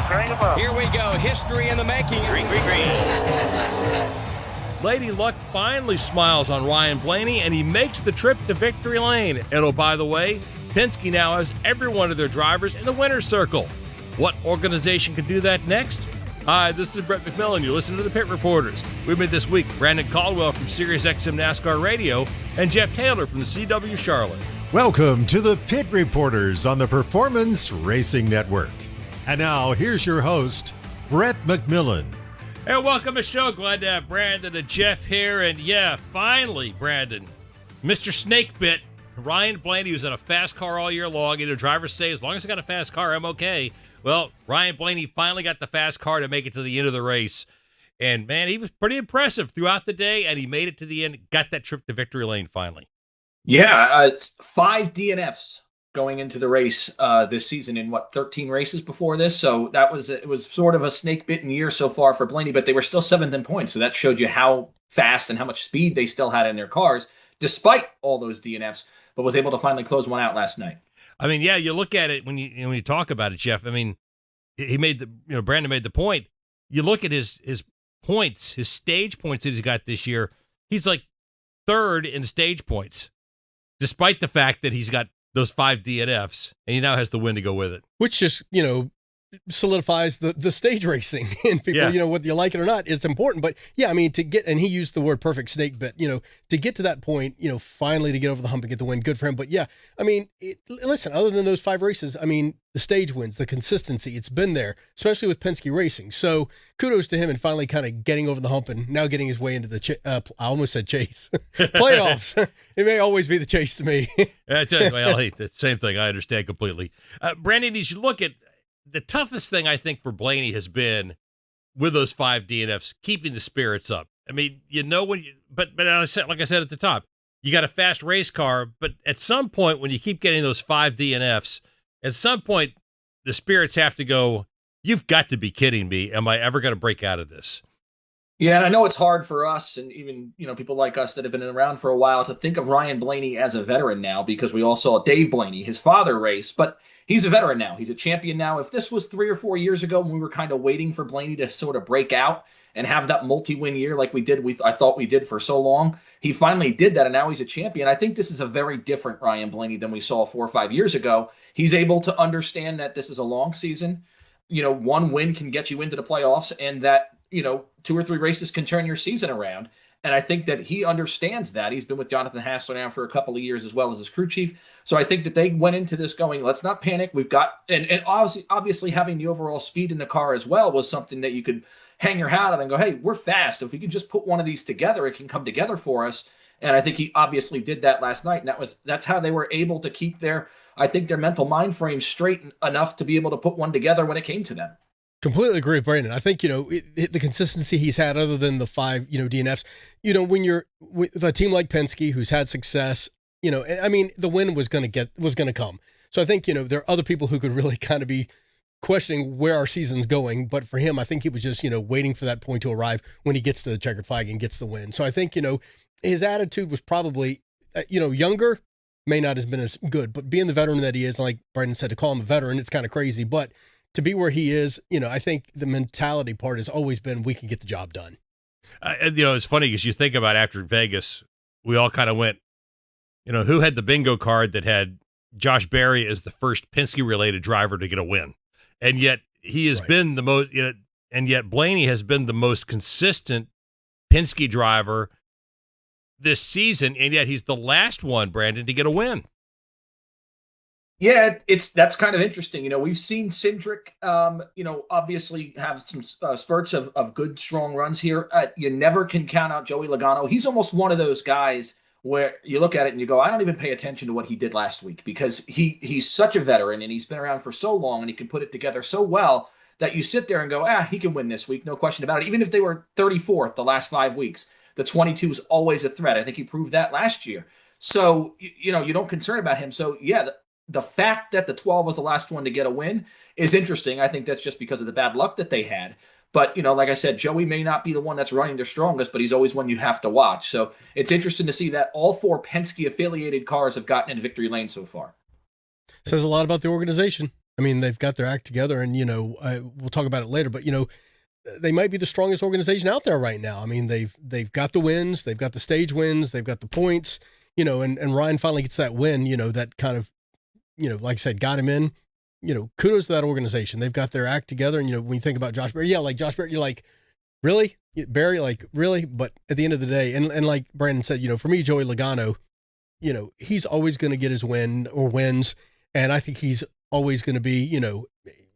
Green above. Here we go. History in the making. Green, green, green. Lady Luck finally smiles on Ryan Blaney, and he makes the trip to victory lane. And oh, by the way, Penske now has every one of their drivers in the winner's circle. What organization could do that next? Hi, this is Brett McMillan. You listen to the Pit Reporters. With me this week, Brandon Caldwell from SiriusXM NASCAR Radio and Jeff Taylor from the CW Charlotte. Welcome to the Pit Reporters on the Performance Racing Network. And now, here's your host, Brett McMillan. And welcome to the show. Glad to have Brandon and Jeff here. And yeah, finally, Brandon, Mr. Snakebit, Ryan Blaney, who's in a fast car all year long. You know, drivers say, as long as I got a fast car, I'm okay. Well, Ryan Blaney finally got the fast car to make it to the end of the race. And, man, he was pretty impressive throughout the day, and he made it to the end, got that trip to victory lane finally. Yeah, it's 5 DNFs going into the race this season in, 13 races before this? So it was sort of a snake-bitten year so far for Blaney, but they were still 7th in points. So that showed you how fast and how much speed they still had in their cars, despite all those DNFs, but was able to finally close one out last night. I mean, yeah, you look at it when you talk about it, Jeff. I mean, Brandon made the point. You look at his points, his stage points that he's got this year. He's like 3rd in stage points, despite the fact that he's got those 5 DNFs, and he now has the win to go with it. Which just, solidifies the stage racing and people, whether you like it or not, is important. But yeah, I mean, and he used the word perfect snake bit, to get to that point, finally to get over the hump and get the win, good for him. But yeah, I mean, listen, other than those 5 races, I mean, the stage wins, the consistency, it's been there, especially with Penske Racing. So kudos to him and finally kind of getting over the hump and now getting his way into the, I almost said chase, playoffs. It may always be the chase to me. Well, the same thing. I understand completely. Brandon, as you look at, the toughest thing I think for Blaney has been with those 5 DNFs, keeping the spirits up. I mean, but like I said at the top, you got a fast race car, but at some point when you keep getting those 5 DNFs, at some point the spirits have to go, you've got to be kidding me. Am I ever going to break out of this? Yeah, and I know it's hard for us and even, people like us that have been around for a while to think of Ryan Blaney as a veteran now, because we all saw Dave Blaney, his father, race, but he's a veteran now. He's a champion now. If this was 3 or 4 years ago when we were kind of waiting for Blaney to sort of break out and have that multi-win year like I thought we did for so long, he finally did that, and now he's a champion. I think this is a very different Ryan Blaney than we saw 4 or 5 years ago. He's able to understand that this is a long season. One win can get you into the playoffs, and that, 2 or 3 races can turn your season around. And I think that he understands that. He's been with Jonathan Hassler now for a couple of years as well as his crew chief. So I think that they went into this going, let's not panic. We've got, and obviously having the overall speed in the car as well was something that you could hang your hat on and go, hey, we're fast. If we can just put one of these together, it can come together for us. And I think he obviously did that last night. And that's how they were able to keep their mental mind frame straight enough to be able to put one together when it came to them. Completely agree with Brandon. I think, the consistency he's had other than the 5, DNFs, when you're with a team like Penske who's had success, I mean, the win was going to come. So I think, there are other people who could really kind of be questioning where our season's going. But for him, I think he was just, waiting for that point to arrive when he gets to the checkered flag and gets the win. So I think, his attitude was probably, younger, may not have been as good, but being the veteran that he is, like Brandon said, to call him a veteran, it's kind of crazy, but to be where he is, I think the mentality part has always been we can get the job done. It's funny because you think about after Vegas, we all kind of went, who had the bingo card that had Josh Berry as the first Penske-related driver to get a win? And yet he has been the most, and yet Blaney has been the most consistent Penske driver this season, and yet he's the last one, Brandon, to get a win. Yeah, that's kind of interesting. We've seen Cindric, obviously have some spurts of good, strong runs here. You never can count out Joey Logano. He's almost one of those guys where you look at it and you go, I don't even pay attention to what he did last week, because he's such a veteran and he's been around for so long and he can put it together so well that you sit there and go, he can win this week, no question about it. Even if they were 34th the last 5 weeks, the 22 is always a threat. I think he proved that last year. So, you don't concern about him. So, yeah, the fact that the 12 was the last one to get a win is interesting. I think that's just because of the bad luck that they had. But, like I said, Joey may not be the one that's running their strongest, but he's always one you have to watch. So it's interesting to see that all 4 Penske-affiliated cars have gotten into victory lane so far. Says a lot about the organization. I mean, they've got their act together, and we'll talk about it later. But they might be the strongest organization out there right now. I mean, they've got the wins, they've got the stage wins, they've got the points. And Ryan finally gets that win. That kind of, like I said, got him in. Kudos to that organization. They've got their act together. And when you think about Josh Berry, like Josh Berry, you're like, really, Barry, like really. But at the end of the day, and like Brandon said, for me, Joey Logano, he's always going to get his win or wins. And I think he's always going to be,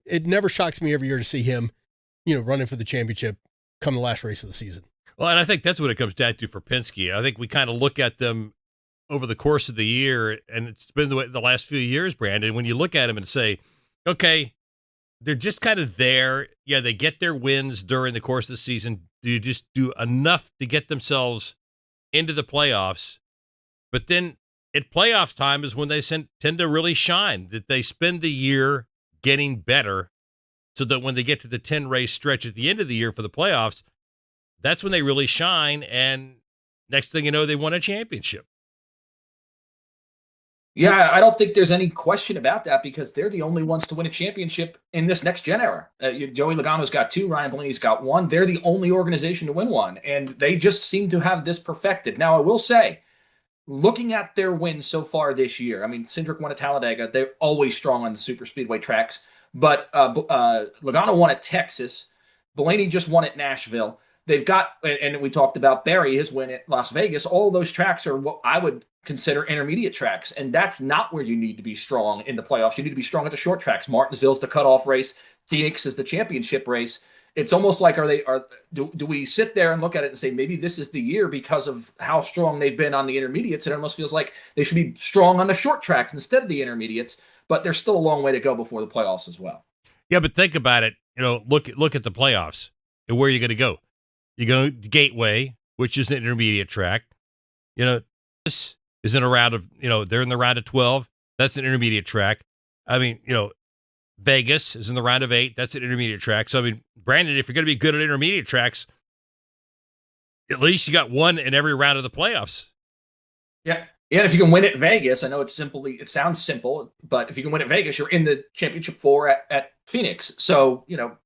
it never shocks me every year to see him, running for the championship come the last race of the season. Well, and I think that's what it comes down to for Penske. I think we kind of look at them over the course of the year, and it's been the last few years, Brandon, when you look at them and say, okay, they're just kind of there. Yeah, they get their wins during the course of the season. Do you just do enough to get themselves into the playoffs? But then at playoffs time is when they tend to really shine, that they spend the year getting better so that when they get to the 10-race stretch at the end of the year for the playoffs, that's when they really shine, and next thing you know, they won a championship. Yeah, I don't think there's any question about that because they're the only ones to win a championship in this next-gen era. Joey Logano's got 2, Ryan Blaney's got 1. They're the only organization to win one, and they just seem to have this perfected. Now, I will say, looking at their wins so far this year, I mean, Cindric won at Talladega. They're always strong on the super speedway tracks, but Logano won at Texas. Blaney just won at Nashville. They've got, and we talked about Barry, his win at Las Vegas. All of those tracks are what I would consider intermediate tracks, and that's not where you need to be strong in the playoffs. You need to be strong at the short tracks. Martinsville's the cutoff race. Phoenix is the championship race. It's almost like do we sit there and look at it and say maybe this is the year because of how strong they've been on the intermediates? It almost feels like they should be strong on the short tracks instead of the intermediates, but there's still a long way to go before the playoffs as well. Yeah, but think about it. Look at the playoffs and where you're going to go. You go to Gateway, which is an intermediate track. This is in a round of, they're in the round of 12. That's an intermediate track. I mean, Vegas is in the round of 8. That's an intermediate track. So, I mean, Brandon, if you're going to be good at intermediate tracks, at least you got one in every round of the playoffs. Yeah. Yeah, if you can win at Vegas, I know it sounds simple, but if you can win at Vegas, you're in the championship 4 at Phoenix. So,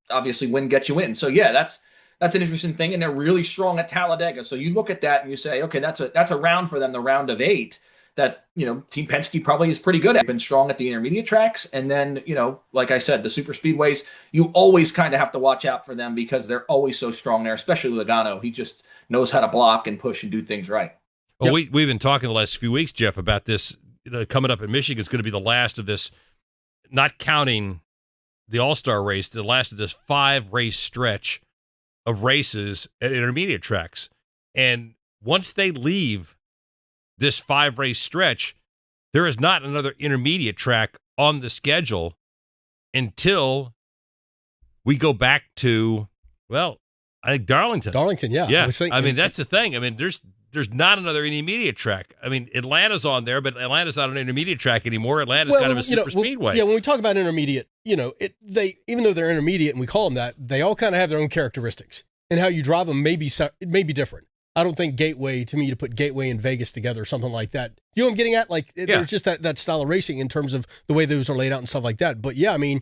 obviously win gets you in. So, yeah, that's an interesting thing, and they're really strong at Talladega. So you look at that and you say, okay, that's a round for them, the round of 8, that, Team Penske probably is pretty good at. Been strong at the intermediate tracks, and then, like I said, the super speedways, you always kind of have to watch out for them because they're always so strong there, especially Logano. He just knows how to block and push and do things right. Well, we've been talking the last few weeks, Jeff, about this coming up in Michigan. It's going to be the last of this, not counting the All-Star race, the last of this 5-race stretch of races at intermediate tracks. And once they leave this 5-race stretch, there is not another intermediate track on the schedule until we go back to, I think Darlington. Darlington, yeah. Yeah. I mean, that's the thing. I mean, there's not another intermediate track. I mean, Atlanta's on there, but Atlanta's not an intermediate track anymore. Atlanta's kind of a super speedway. Yeah, when we talk about intermediate, even though they're intermediate and we call them that, they all kind of have their own characteristics, and how you drive them may be different. I don't think Gateway, to me, to put Gateway and Vegas together or something like that. You know what I'm getting at? Like, there's just that style of racing in terms of the way those are laid out and stuff like that. But yeah, I mean,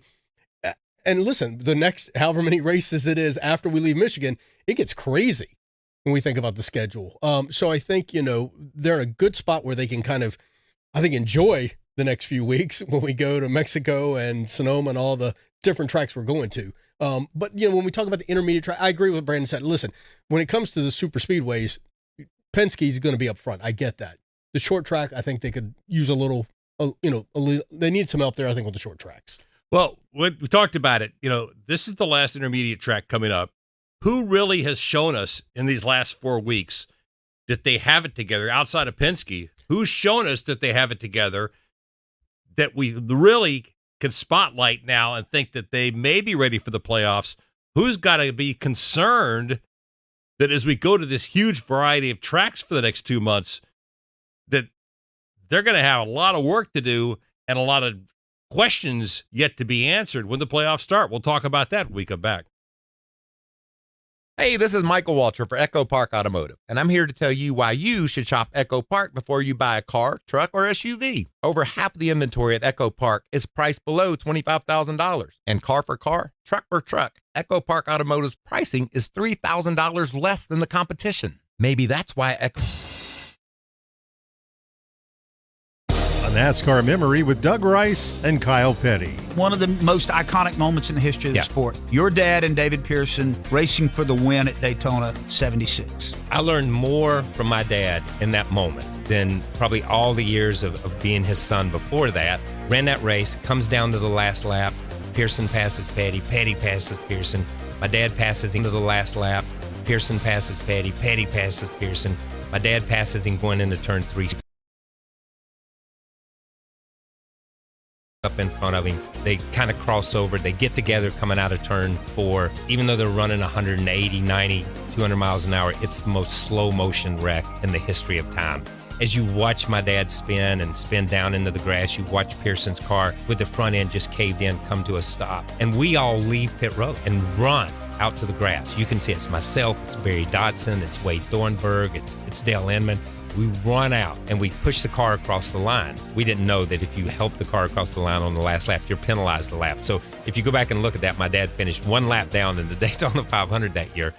and listen, the next however many races it is after we leave Michigan, it gets crazy when we think about the schedule. So I think, they're in a good spot where they can kind of, I think, enjoy the next few weeks when we go to Mexico and Sonoma and all the different tracks we're going to. But, when we talk about the intermediate track, I agree with what Brandon said. Listen, when it comes to the super speedways, Penske's going to be up front. I get that. The short track, I think they could use a little, they need some help there, I think, with the short tracks. Well, we talked about it. This is the last intermediate track coming up. Who really has shown us in these last 4 weeks that they have it together outside of Penske? Who's shown us that they have it together that we really can spotlight now and think that they may be ready for the playoffs? Who's got to be concerned that as we go to this huge variety of tracks for the next 2 months, that they're going to have a lot of work to do and a lot of questions yet to be answered when the playoffs start? We'll talk about that when we come back. Hey, this is Michael Walter for Echo Park Automotive, and I'm here to tell you why you should shop Echo Park before you buy a car, truck, or SUV. Over half the inventory at Echo Park is priced below $25,000. And car for car, truck for truck, Echo Park Automotive's pricing is $3,000 less than the competition. Maybe that's why Echo... A NASCAR memory with Doug Rice and Kyle Petty. One of the most iconic moments in the history of the sport. Your dad and David Pearson racing for the win at Daytona 76. I learned more from my dad in that moment than probably all the years of being his son before that. Ran that race, comes down to the last lap. Pearson passes Petty, Petty passes Pearson. My dad passes him to the last lap. Pearson passes Petty, Petty passes Pearson. My dad passes him going into turn 3. Up in front of him, they kind of cross over, they get together coming out of turn 4. Even though they're running 180, 90, 200 miles an hour, it's the most slow motion wreck in the history of time. As you watch my dad spin and spin down into the grass, you watch Pearson's car with the front end just caved in come to a stop, and we all leave pit road and run out to the grass. You can see it's myself, it's Barry Dodson, it's Wade Thornburg, it's Dale Inman. We run out and we push the car across the line. We didn't know that if you help the car across the line on the last lap, you're penalized a lap. So if you go back and look at that, my dad finished 1 lap down in the Daytona 500 that year.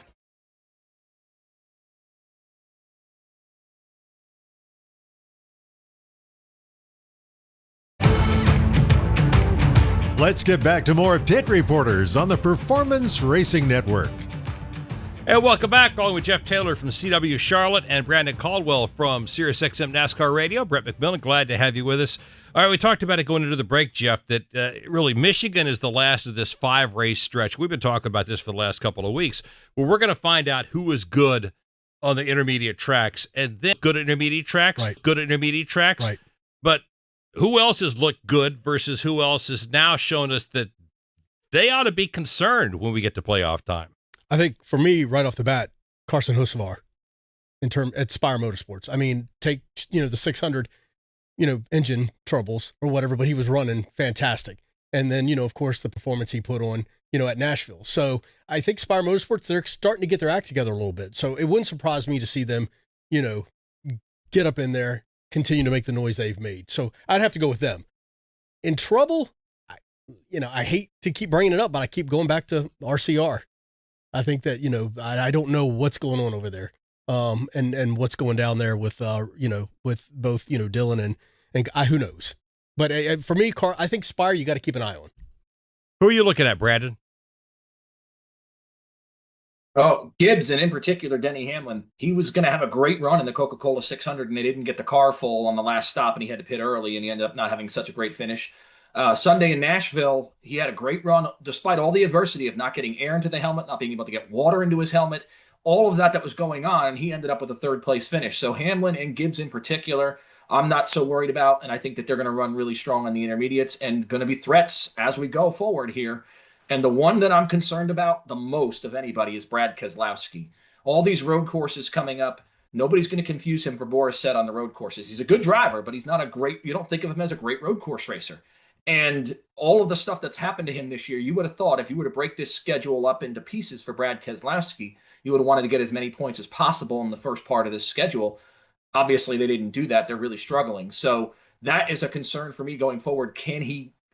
Let's get back to more Pit Reporters on the Performance Racing Network. And welcome back, along with Jeff Taylor from CW Charlotte and Brandon Caldwell from SiriusXM NASCAR Radio. Brett McMillan, glad to have you with us. All right, we talked about it going into the break, Jeff, that really Michigan is the last of this 5-race stretch. We've been talking about this for the last couple of weeks, where we're going to find out who is good on the intermediate tracks, and then good at intermediate tracks, right. Good at intermediate tracks. Right. But who else has looked good versus who else has now shown us that they ought to be concerned when we get to playoff time? I think for me, right off the bat, Carson Hocevar at Spire Motorsports. I mean, take, the 600, engine troubles or whatever, but he was running fantastic. And then, of course, the performance he put on, at Nashville. So I think Spire Motorsports, they're starting to get their act together a little bit. So it wouldn't surprise me to see them, get up in there, continue to make the noise they've made. So I'd have to go with them. In trouble, I hate to keep bringing it up, but I keep going back to RCR. I think that, I don't know what's going on over there, and what's going down there with, with both, Dylan and who knows. But for me, I think Spire, you got to keep an eye on. Who are you looking at, Brandon? Oh, Gibbs, and in particular, Denny Hamlin. He was going to have a great run in the Coca-Cola 600, and they didn't get the car full on the last stop, and he had to pit early, and he ended up not having such a great finish. Sunday in Nashville, he had a great run, despite all the adversity of not getting air into the helmet, not being able to get water into his helmet, all of that was going on, and he ended up with a third-place finish. So Hamlin and Gibbs in particular, I'm not so worried about, and I think that they're going to run really strong on the intermediates and going to be threats as we go forward here. And the one that I'm concerned about the most of anybody is Brad Keselowski. All these road courses coming up, nobody's going to confuse him for Boris Said on the road courses. He's a good driver, but he's not you don't think of him as a great road course racer. And all of the stuff that's happened to him this year, you would have thought if you were to break this schedule up into pieces for Brad Keselowski, you would have wanted to get as many points as possible in the first part of this schedule. Obviously, they didn't do that. They're really struggling. So that is a concern for me going forward.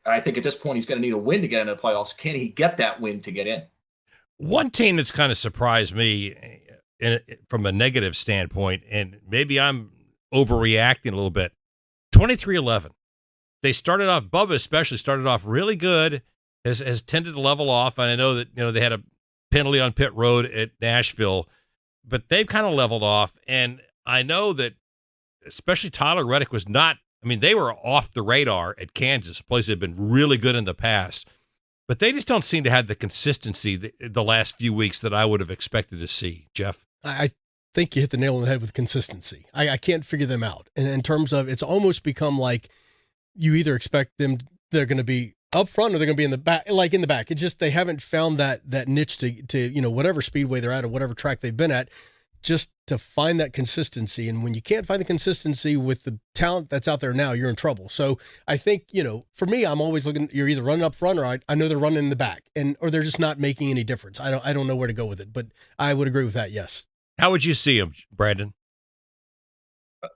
I think at this point, he's going to need a win to get into the playoffs. Can he get that win to get in? One team that's kind of surprised me from a negative standpoint, and maybe I'm overreacting a little bit, 23XI. They started off, Bubba especially started off really good, has tended to level off. And I know that, they had a penalty on pit road at Nashville, but they've kind of leveled off. And I know that especially Tyler Reddick was not, they were off the radar at Kansas, a place that had been really good in the past, but they just don't seem to have the consistency the last few weeks that I would have expected to see, Jeff. I think you hit the nail on the head with consistency. I can't figure them out. And in terms of, it's almost become like, you either expect them, they're going to be up front or they're going to be in the back, like in the back. It's just, they haven't found that niche to, whatever speedway they're at or whatever track they've been at just to find that consistency. And when you can't find the consistency with the talent that's out there now, you're in trouble. So I think, for me, I'm always looking, you're either running up front or I know they're running in the back or they're just not making any difference. I don't know where to go with it, but I would agree with that. Yes. How would you see him, Brandon?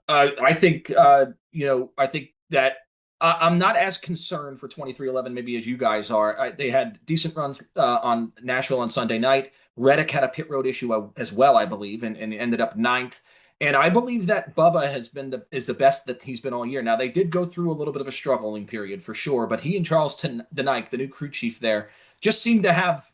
I think that I'm not as concerned for 23-11 maybe as you guys are. They had decent runs on Nashville on Sunday night. Reddick had a pit road issue as well, I believe, and ended up 9th. And I believe that Bubba is the best that he's been all year. Now, they did go through a little bit of a struggling period for sure, but he and Charleston DeNike, the new crew chief there, just seem to have,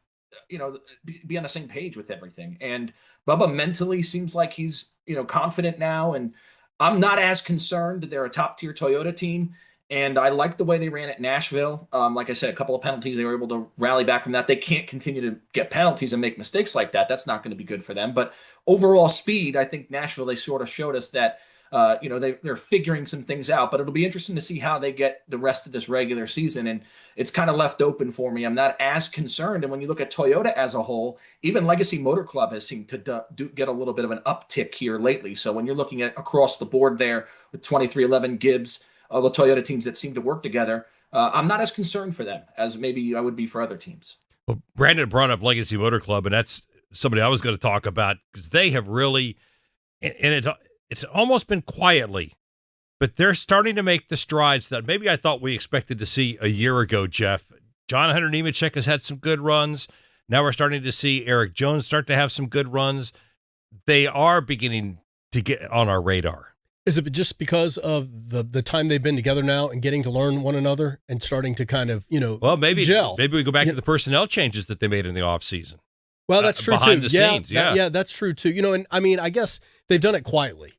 be on the same page with everything. And Bubba mentally seems like he's, confident now. And I'm not as concerned. They're a top-tier Toyota team. And I like the way they ran at Nashville. Like I said, a couple of penalties, they were able to rally back from that. They can't continue to get penalties and make mistakes like that. That's not going to be good for them. But overall speed, I think Nashville, they sort of showed us that, they're figuring some things out. But it'll be interesting to see how they get the rest of this regular season. And it's kind of left open for me. I'm not as concerned. And when you look at Toyota as a whole, even Legacy Motor Club has seemed to get a little bit of an uptick here lately. So when you're looking at across the board there with 23-11 Gibbs, all the Toyota teams that seem to work together, I'm not as concerned for them as maybe I would be for other teams. Well, Brandon brought up Legacy Motor Club, and that's somebody I was going to talk about because they have really, and it's almost been quietly, but they're starting to make the strides that maybe I thought we expected to see a year ago, Jeff. John Hunter Nemechek has had some good runs. Now we're starting to see Eric Jones start to have some good runs. They are beginning to get on our radar. Is it just because of the time they've been together now and getting to learn one another and starting to kind of, maybe gel? Maybe we go back to the personnel changes that they made in the offseason. Well, that's true behind too. the scenes, yeah, that's true too. And I mean, I guess they've done it quietly.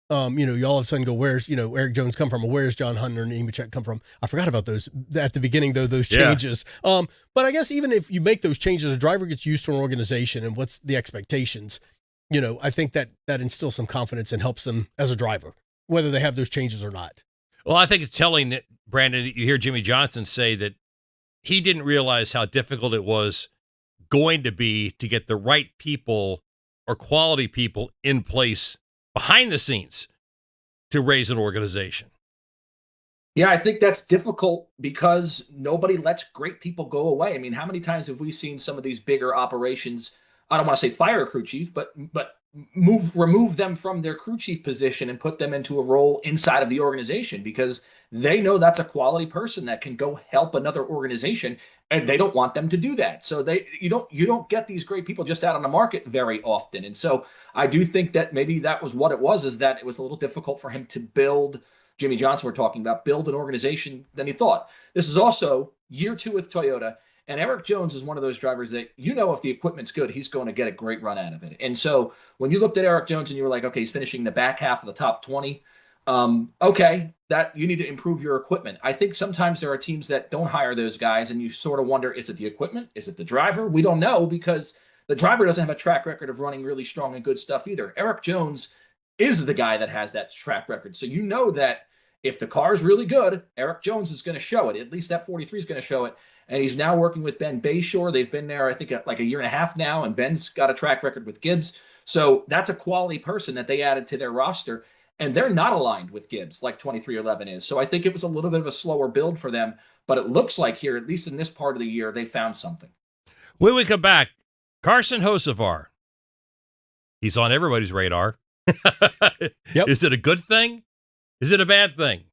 You all of a sudden go, where's, Eric Jones come from? Or where's John Hunter and Nemechek come from? I forgot about those at the beginning, though, those changes. Yeah. But I guess even if you make those changes, a driver gets used to an organization and what's the expectations, I think that instills some confidence and helps them as a driver, whether they have those changes or not. Well, I think it's telling that, Brandon, that you hear Jimmy Johnson say that he didn't realize how difficult it was going to be to get the right people or quality people in place behind the scenes to raise an organization. Yeah, I think that's difficult because nobody lets great people go away. I mean, how many times have we seen some of these bigger operations, I don't want to say fire a crew chief, but remove them from their crew chief position and put them into a role inside of the organization because they know that's a quality person that can go help another organization, and they don't want them to do that. So you don't get these great people just out on the market very often. And so I do think that maybe that was what it was, is that it was a little difficult for him to build, Jimmy Johnson we're talking about, build an organization than he thought. This is also year 2 with Toyota. And Eric Jones is one of those drivers that, if the equipment's good, he's going to get a great run out of it. And so when you looked at Eric Jones and you were like, okay, he's finishing the back half of the top 20, okay, that you need to improve your equipment. I think sometimes there are teams that don't hire those guys and you sort of wonder, is it the equipment? Is it the driver? We don't know because the driver doesn't have a track record of running really strong and good stuff either. Eric Jones is the guy that has that track record. So that if the car is really good, Eric Jones is going to show it. At least that 43 is going to show it. And he's now working with Ben Bayshore. They've been there, I think, like a year and a half now, and Ben's got a track record with Gibbs. So that's a quality person that they added to their roster, and they're not aligned with Gibbs like 23-11 is. So I think it was a little bit of a slower build for them, but it looks like here, at least in this part of the year, they found something. When we come back, Carson Hocevar. He's on everybody's radar. Yep. Is it a good thing? Is it a bad thing?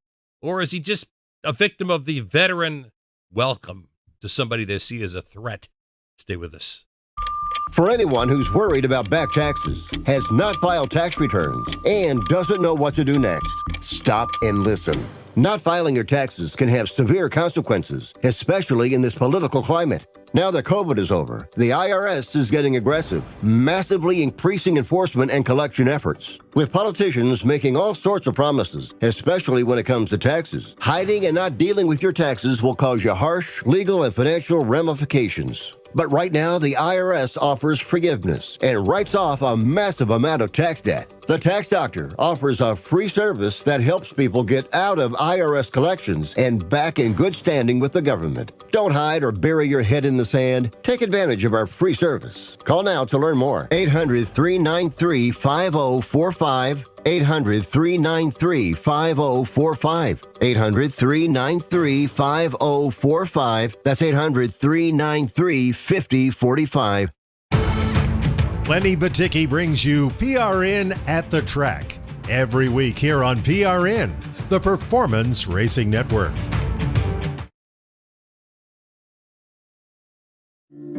Or is he just a victim of the veteran welcome to somebody they see as a threat? Stay with us. For anyone who's worried about back taxes, has not filed tax returns, and doesn't know what to do next, stop and listen. Not filing your taxes can have severe consequences, especially in this political climate. Now that COVID is over, the IRS is getting aggressive, massively increasing enforcement and collection efforts. With politicians making all sorts of promises, especially when it comes to taxes, hiding and not dealing with your taxes will cause you harsh legal and financial ramifications. But right now, the IRS offers forgiveness and writes off a massive amount of tax debt. The Tax Doctor offers a free service that helps people get out of IRS collections and back in good standing with the government. Don't hide or bury your head in the sand. Take advantage of our free service. Call now to learn more. 800-393-5045. 800-393-5045. 800-393-5045. That's 800-393-5045. Lenny Baticki brings you PRN at the Track every week here on PRN, the Performance Racing Network.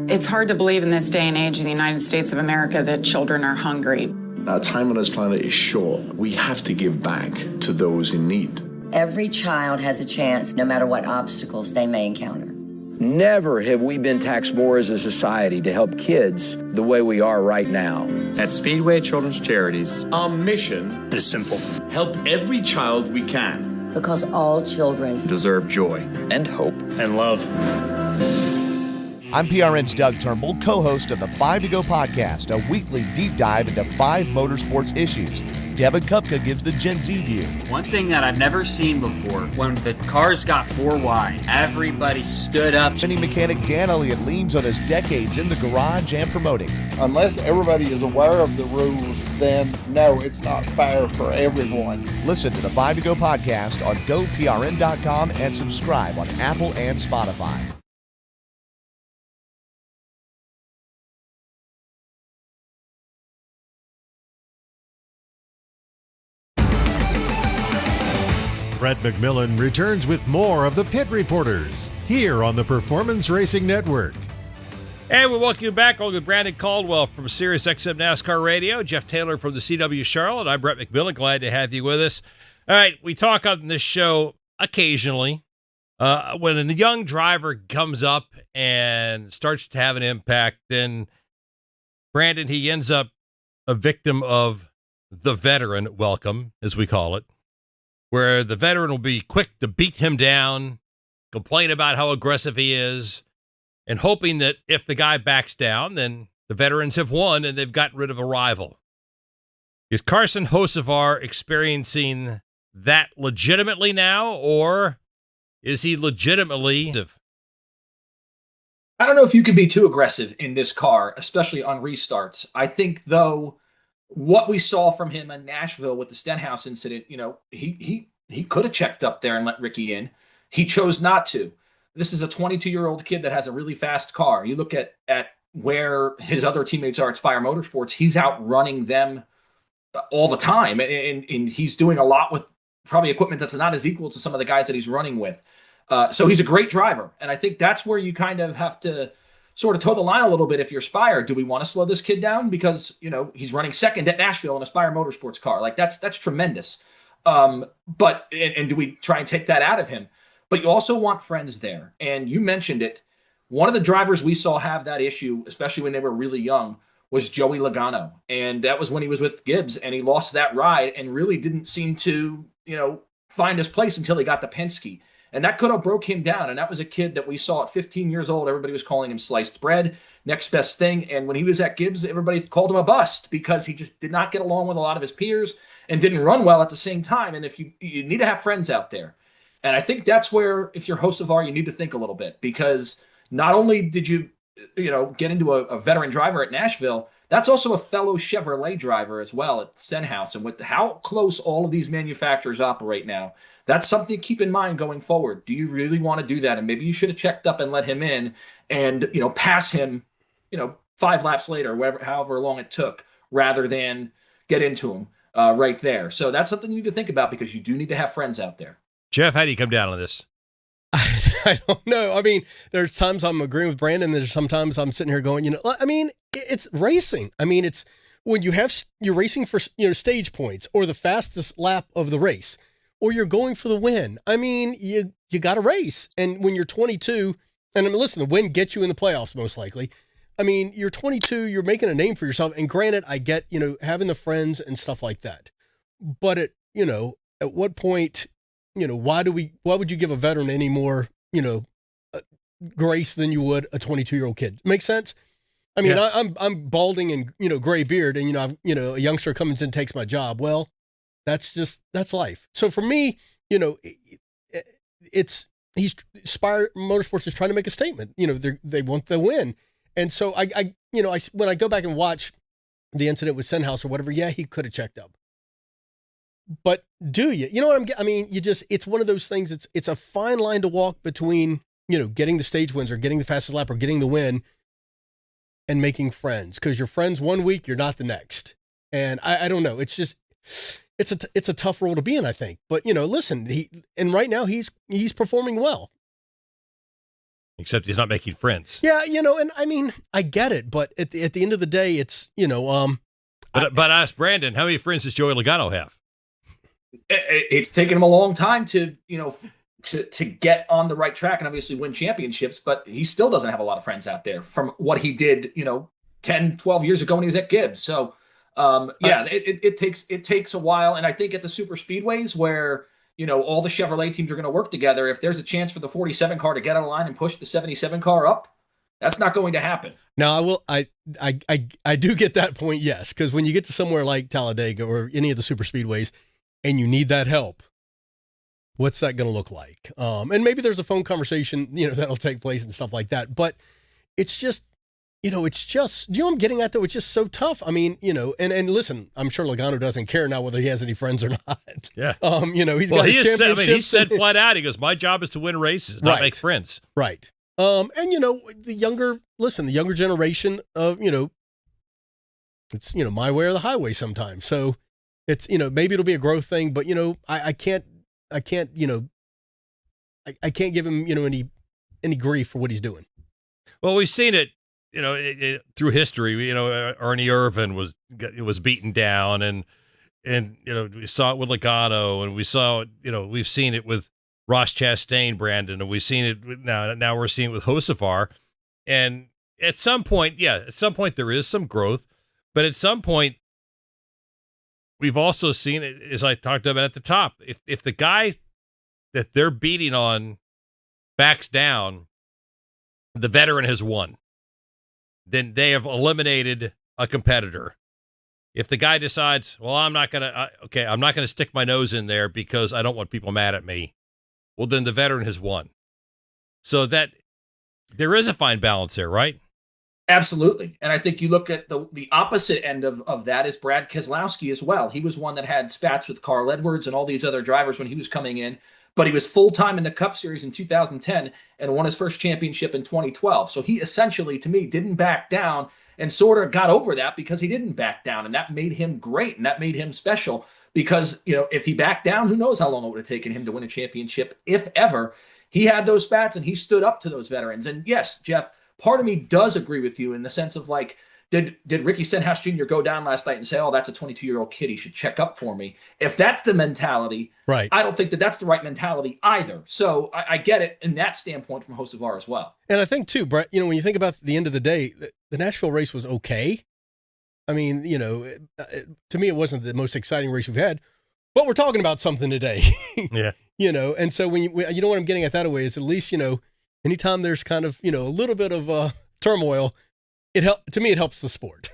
It's hard to believe in this day and age in the United States of America that children are hungry. Our time on this planet is short. We have to give back to those in need. Every child has a chance, no matter what obstacles they may encounter. Never have we been taxed more as a society to help kids the way we are right now. At Speedway Children's Charities, our mission is simple. Help every child we can. Because all children deserve joy and hope and love. I'm PRN's Doug Turnbull, co-host of the 5 to Go podcast, a weekly deep dive into 5 motorsports issues. Devin Kupka gives the Gen Z view. One thing that I've never seen before, when the cars got 4 wide, everybody stood up. Mini mechanic Dan Elliott leans on his decades in the garage and promoting. Unless everybody is aware of the rules, then no, it's not fair for everyone. Listen to the 5 to Go podcast on GoPRN.com and subscribe on Apple and Spotify. Brett McMillan returns with more of the Pit Reporters here on the Performance Racing Network. And we welcome you back along with Brandon Caldwell from SiriusXM NASCAR Radio, Jeff Taylor from the CW Charlotte. I'm Brett McMillan. Glad to have you with us. All right, we talk on this show occasionally when a young driver comes up and starts to have an impact, then Brandon, he ends up a victim of the veteran welcome, as we call it, where the veteran will be quick to beat him down, complain about how aggressive he is, and hoping that if the guy backs down, then the veterans have won and they've gotten rid of a rival. Is Carson Hocevar experiencing that legitimately now, or is he legitimately... I don't know if you can be too aggressive in this car, especially on restarts. I think, though, what we saw from him in Nashville with the Stenhouse incident, you know, he could have checked up there and let Ricky in. He chose not to. This is a 22-year-old kid that has a really fast car. You look at where his other teammates are at Spire Motorsports, he's outrunning them all the time. And he's doing a lot with probably equipment that's not as equal to some of the guys that he's running with. So he's a great driver. And I think that's where you kind of have to sort of toe the line a little bit if you're Spire. Do we want to slow this kid down? Because, you know, he's running second at Nashville in a Spire Motorsports car. Like, that's tremendous. But do we try and take that out of him? But you also want friends there. And you mentioned it. One of the drivers we saw have that issue, especially when they were really young, was Joey Logano. And that was when he was with Gibbs, and he lost that ride and really didn't seem to, you know, find his place until he got the Penske. And that could have broke him down. And that was a kid that we saw at 15 years old. Everybody was calling him sliced bread, next best thing. And when he was at Gibbs, everybody called him a bust because he just did not get along with a lot of his peers and didn't run well at the same time. And if you need to have friends out there. And I think that's where, if you're Hocevar, you need to think a little bit, because not only did you get into a veteran driver at Nashville, that's also a fellow Chevrolet driver as well at Stenhouse. And with how close all of these manufacturers operate now, that's something to keep in mind going forward. Do you really want to do that? And maybe you should have checked up and let him in and, pass him, 5 laps later, however long it took, rather than get into him right there. So that's something you need to think about, because you do need to have friends out there. Jeff, how do you come down on this? I don't know. I mean, there's times I'm agreeing with Brandon. There's sometimes I'm sitting here going, it's racing. I mean, it's when you're racing for, stage points or the fastest lap of the race, or you're going for the win. I mean, you got to race. And when you're 22, and listen, the win gets you in the playoffs, most likely. I mean, you're 22, you're making a name for yourself. And granted, I get, having the friends and stuff like that. But at what point, why would you give a veteran any more, grace than you would a 22-year-old kid. Make sense? I mean, I'm balding and, gray beard, and, a youngster comes in and takes my job. Well, that's life. So for me, Spire Motorsports is trying to make a statement. They want the win. And so when I go back and watch the incident with Stenhouse or whatever, yeah, he could have checked up. But do you? You know what it's one of those things. It's a fine line to walk between, getting the stage wins or getting the fastest lap or getting the win and making friends, because you're friends one week, you're not the next. And I don't know. It's just, it's a tough role to be in, I think. But, listen, right now he's performing well. Except he's not making friends. Yeah. And I mean, I get it, but at the end of the day, it's, But ask Brandon, how many friends does Joey Logano have? It's taken him a long time to get on the right track and obviously win championships, but he still doesn't have a lot of friends out there from what he did, 10, 12 years ago when he was at Gibbs. So, it takes a while. And I think at the super speedways where, all the Chevrolet teams are going to work together, if there's a chance for the 47 car to get on a line and push the 77 car up, that's not going to happen. Now, I do get that point, yes, because when you get to somewhere like Talladega or any of the super speedways and you need that help, what's that going to look like? And maybe there's a phone conversation, that'll take place and stuff like that. But it's just, do you know what I'm getting at, though? It's just so tough. I mean, and listen, I'm sure Logano doesn't care now whether he has any friends or not. Yeah. He's got his championships. He said flat out, he goes, my job is to win races, not make friends. Right. And the younger generation of, it's, my way or the highway sometimes. So it's, maybe it'll be a growth thing, but, I can't give him, any grief for what he's doing. Well, we've seen it, through history. Ernie Irvan was beaten down, and we saw it with Logano, and we saw it, we've seen it with Ross Chastain, Brandon, and we've seen it now we're seeing it with Hocevar. And at some point there is some growth, but at some point we've also seen it, as I talked about at the top, if the guy that they're beating on backs down, the veteran has won. Then they have eliminated a competitor. If the guy decides, well, I'm not going to stick my nose in there because I don't want people mad at me, well, then the veteran has won. So that there is a fine balance there, right? Absolutely. And I think you look at the opposite end of that is Brad Keselowski as well. He was one that had spats with Carl Edwards and all these other drivers when he was coming in, but he was full-time in the Cup Series in 2010 and won his first championship in 2012. So he essentially, to me, didn't back down and sort of got over that because he didn't back down. And that made him great, and that made him special because, if he backed down, who knows how long it would have taken him to win a championship, if ever. He had those spats and he stood up to those veterans. And yes, Jeff, part of me does agree with you in the sense of like, did Ricky Stenhouse Jr. go down last night and say, oh, that's a 22-year-old kid, he should check up for me? If that's the mentality, right, I don't think that's the right mentality either. So I get it in that standpoint from Hocevar as well. And I think too, Brett, when you think about the end of the day, the Nashville race was okay. I mean, to me, it wasn't the most exciting race we've had, but we're talking about something today. Yeah. And so when what I'm getting at that way is at least, anytime there's kind of, a little bit of turmoil, it helps the sport.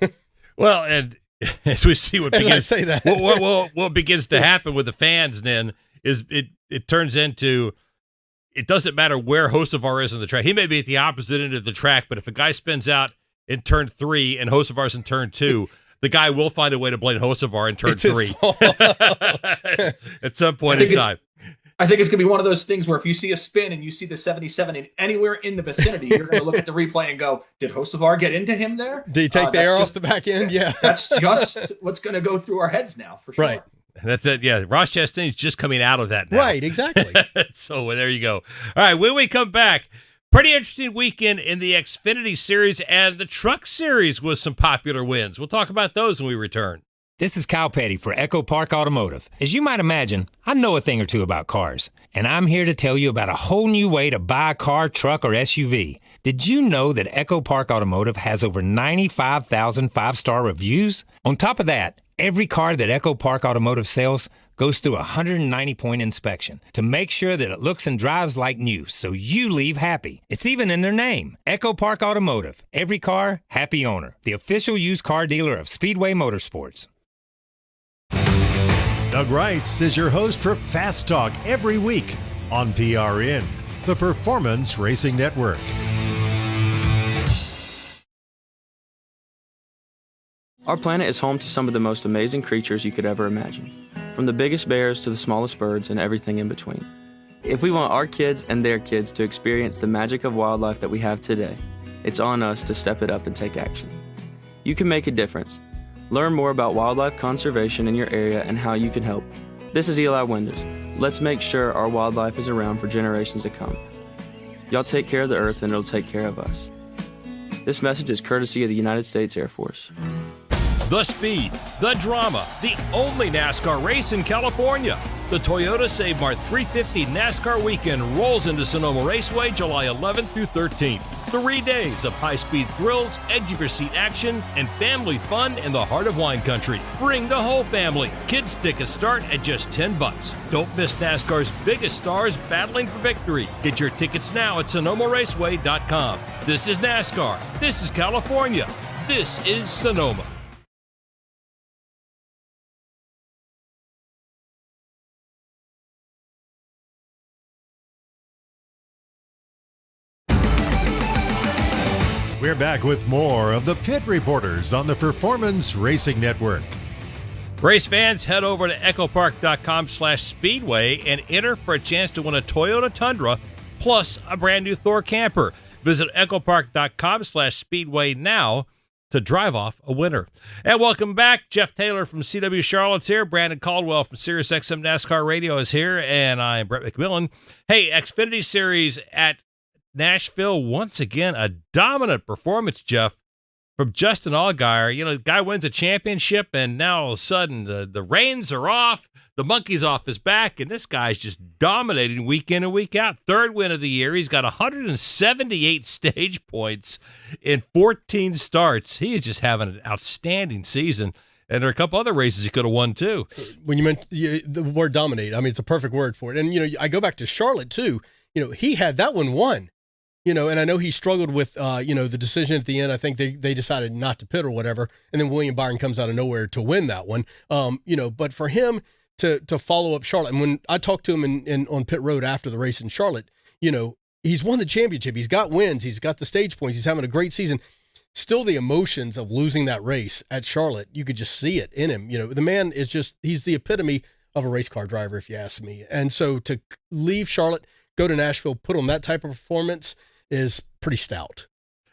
Well, and as we see what begins, I say that. what begins to happen with the fans then is it turns into, it doesn't matter where Hocevar is on the track. He may be at the opposite end of the track, but if a guy spins out in turn 3 and Hocevar's in turn 2, the guy will find a way to blame Hocevar in turn 3 at some point in time. I think it's going to be one of those things where if you see a spin and you see the 77 in anywhere in the vicinity, you're going to look at the replay and go, did Hocevar get into him there? Did he take the air off the back end? Yeah. That's just what's going to go through our heads now, for sure. Right. That's it. Yeah. Ross Chastain's just coming out of that now. Right. Exactly. So there you go. All right. When we come back, pretty interesting weekend in the Xfinity Series and the Truck Series with some popular wins. We'll talk about those when we return. This is Kyle Petty for Echo Park Automotive. As you might imagine, I know a thing or two about cars, and I'm here to tell you about a whole new way to buy a car, truck, or SUV. Did you know that Echo Park Automotive has over 95,000 five-star reviews? On top of that, every car that Echo Park Automotive sells goes through a 190-point inspection to make sure that it looks and drives like new, so you leave happy. It's even in their name. Echo Park Automotive. Every car, happy owner. The official used car dealer of Speedway Motorsports. Doug Rice is your host for Fast Talk every week on PRN, the Performance Racing Network. Our planet is home to some of the most amazing creatures you could ever imagine, from the biggest bears to the smallest birds and everything in between. If we want our kids and their kids to experience the magic of wildlife that we have today, it's on us to step it up and take action. You can make a difference. Learn more about wildlife conservation in your area and how you can help. This is Eli Wenders. Let's make sure our wildlife is around for generations to come. Y'all take care of the earth and it'll take care of us. This message is courtesy of the United States Air Force. The speed, the drama, the only NASCAR race in California. The Toyota Save Mart 350 NASCAR weekend rolls into Sonoma Raceway July 11th through 13th. 3 days of high-speed thrills, edge-of-your-seat action, and family fun in the heart of wine country. Bring the whole family. Kids tickets start at just $10. Don't miss NASCAR's biggest stars battling for victory. Get your tickets now at SonomaRaceway.com. This is NASCAR. This is California. This is Sonoma. We're back with more of the Pit Reporters on the Performance Racing Network. Race fans, head over to echopark.com/speedway and enter for a chance to win a Toyota Tundra plus a brand new Thor camper. Visit echopark.com/speedway now to drive off a winner. And welcome back. Jeff Taylor from CW Charlotte's here. Brandon Caldwell from SiriusXM NASCAR Radio is here. And I'm Brett McMillan. Hey, Xfinity Series at Nashville, once again, a dominant performance, Jeff, from Justin Allgaier. You know, the guy wins a championship, and now all of a sudden the reins are off, the monkey's off his back, and this guy's just dominating week in and week out. Third win of the year. He's got 178 stage points in 14 starts. He is just having an outstanding season. And there are a couple other races he could have won, too. When you meant the word dominate, I mean, it's a perfect word for it. And, you know, I go back to Charlotte, too. You know, he had that one won. You know, and I know he struggled with, you know, the decision at the end. I think they decided not to pit or whatever. And then William Byron comes out of nowhere to win that one. You know, but for him to follow up Charlotte, and when I talked to him on pit road after the race in Charlotte, you know, he's won the championship. He's got wins. He's got the stage points. He's having a great season. Still the emotions of losing that race at Charlotte, you could just see it in him. You know, the man is just, he's the epitome of a race car driver, if you ask me. And so to leave Charlotte, go to Nashville, put on that type of performance is pretty stout.